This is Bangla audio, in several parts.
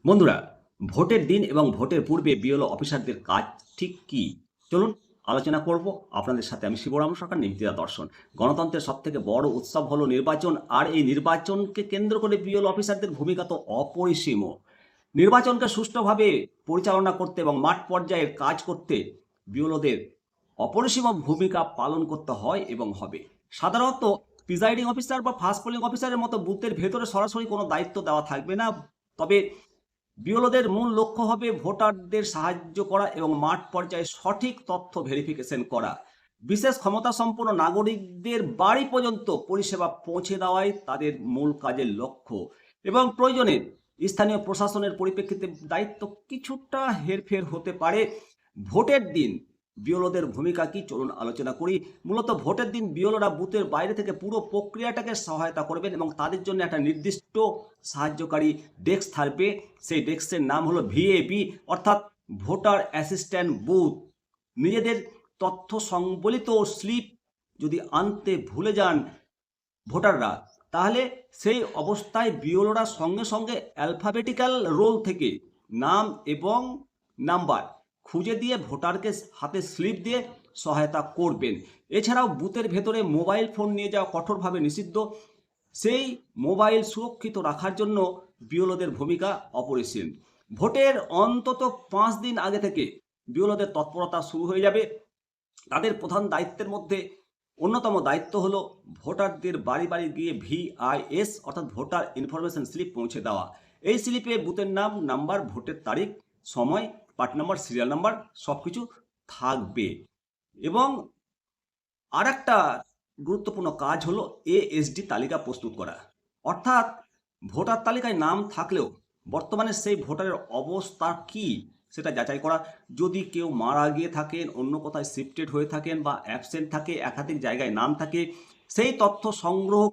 বন্ধুরা, ভোটের দিন এবং ভোটের পূর্বে বিএলও অফিসারদের কাজ ঠিক কি? চলুন আলোচনা করব। আপনাদের সাথে আমি শিবরাম সরকার, নির্দিরা দর্শন। গণতন্ত্রের সবথেকে বড় উৎসব হলো নির্বাচন, আর এই নির্বাচনকে কেন্দ্র করে বিএলও অফিসারদের ভূমিকা তো অপরিসীম। নির্বাচনকে সুষ্ঠুভাবে পরিচালনা করতে এবং মাঠ পর্যায়ের কাজ করতে বিএলওদের অপরিসীম ভূমিকা পালন করতে হয় এবং হবে। সাধারণত প্রিজাইডিং অফিসার বা ফার্স্ট পোলিং অফিসারের মতো বুথের ভেতরে সরাসরি কোনো দায়িত্ব দেওয়া থাকবে না, তবে বিএলওদের মূল লক্ষ্য হবে ভোটারদের সাহায্য করা এবং মাঠ পর্যায়ে সঠিক তথ্য ভেরিফিকেশন করা। বিশেষ ক্ষমতা সম্পন্ন নাগরিকদের বাড়ি পর্যন্ত পরিষেবা পৌঁছে দেওয়াই তাদের মূল কাজের লক্ষ্য, এবং প্রয়োজনে স্থানীয় প্রশাসনের পরিপ্রেক্ষিতে দায়িত্ব কিছুটা হেরফের হতে পারে। ভোটের দিন বিএলওদের ভূমিকা কি, চলুন আলোচনা করি। মূলত ভোটের দিন বিএলওরা বুথের বাইরে থেকে পুরো প্রক্রিয়াটাকে সহায়তা করবেন এবং তাদের জন্য একটা নির্দিষ্ট সাহায্যকারী ডেস্ক থাকবে। সেই ডেস্কের নাম হলো ভিএবি, অর্থাৎ ভোটার অ্যাসিস্ট্যান্ট বুথ। নিজেদের তথ্য সংবলিত স্লিপ যদি আনতে ভুলে যান ভোটাররা, তাহলে সেই অবস্থায় বিএলওরা সঙ্গে সঙ্গে অ্যালফাবেটিক্যাল রোল থেকে নাম এবং নাম্বার খুঁজে দিয়ে ভোটারকে হাতে স্লিপ দিয়ে সহায়তা করবেন। এছাড়াও বুথের ভেতরে মোবাইল ফোন নিয়ে যাওয়া কঠোরভাবে নিষিদ্ধ। সেই মোবাইল সুরক্ষিত রাখার জন্য বিএলওদের ভূমিকা অপরিসীম। ভোটের অন্তত 5 দিন আগে থেকে বিএলওদের তৎপরতা শুরু হয়ে যাবে। তাদের প্রধান দায়িত্বের মধ্যে অন্যতম দায়িত্ব হলো ভোটারদের বাড়ি বাড়ি গিয়ে ভিআইএস অর্থাৎ ভোটার ইনফরমেশন স্লিপ পৌঁছে দেওয়া। এই স্লিপে বুথের নাম, নাম্বার, ভোটের তারিখ, সময়, পার্ট নাম্বার, সিরিয়াল নাম্বার সব কিছু থাকবে। এবং আর একটা গুরুত্বপূর্ণ কাজ হলো এএসডি তালিকা প্রস্তুত করা, অর্থাৎ ভোটার তালিকায় নাম থাকলেও বর্তমানে সেই ভোটারের অবস্থা কি সেটা যাচাই করা। যদি কেউ মারা গিয়ে থাকেন, অন্য কোথায় শিফটেড হয়ে থাকেন বা অ্যাবসেন্ট থাকে, একাধিক জায়গায় নাম থাকে, সেই তথ্য সংগ্রহ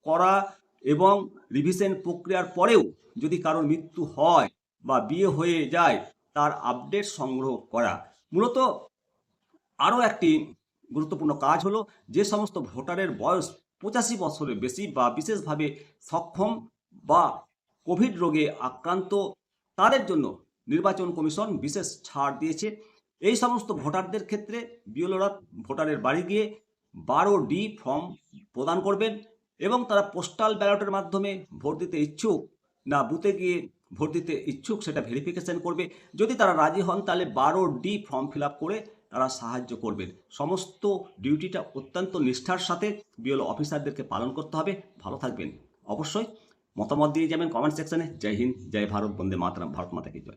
করা এবং রিভিশন প্রক্রিয়ার পরেও যদি কারোর মৃত্যু হয় বা বিয়ে হয়ে যায় তার আপডেট সংগ্রহ করা। মূলত আরও একটি গুরুত্বপূর্ণ কাজ হলো যে সমস্ত ভোটারের বয়স 85 বছরের বেশি বা বিশেষভাবে সক্ষম বা কোভিড রোগে আক্রান্ত, তাদের জন্য নির্বাচন কমিশন বিশেষ ছাড় দিয়েছে। এই সমস্ত ভোটারদের ক্ষেত্রে বিএলওরা ভোটারের বাড়ি গিয়ে 12D ফর্ম প্রদান করবেন এবং তারা পোস্টাল ব্যালটের মাধ্যমে ভোট দিতে ইচ্ছুক না বুথে গিয়ে ভোট দিতে ইচ্ছুক সেটা ভেরিফিকেশন করবে। যদি তারা রাজি হন তাহলে 12D ফর্ম ফিল আপ করে তারা সাহায্য করবেন। সমস্ত ডিউটিটা অত্যন্ত নিষ্ঠার সাথে বিএলও অফিসারদেরকে পালন করতে হবে। ভালো থাকবেন, অবশ্যই মতামত দিয়ে যাবেন কমেন্ট সেকশনে। জয় হিন্দ, জয় ভারত, বন্দে মাতরম, ভারত মাতা কি জয়।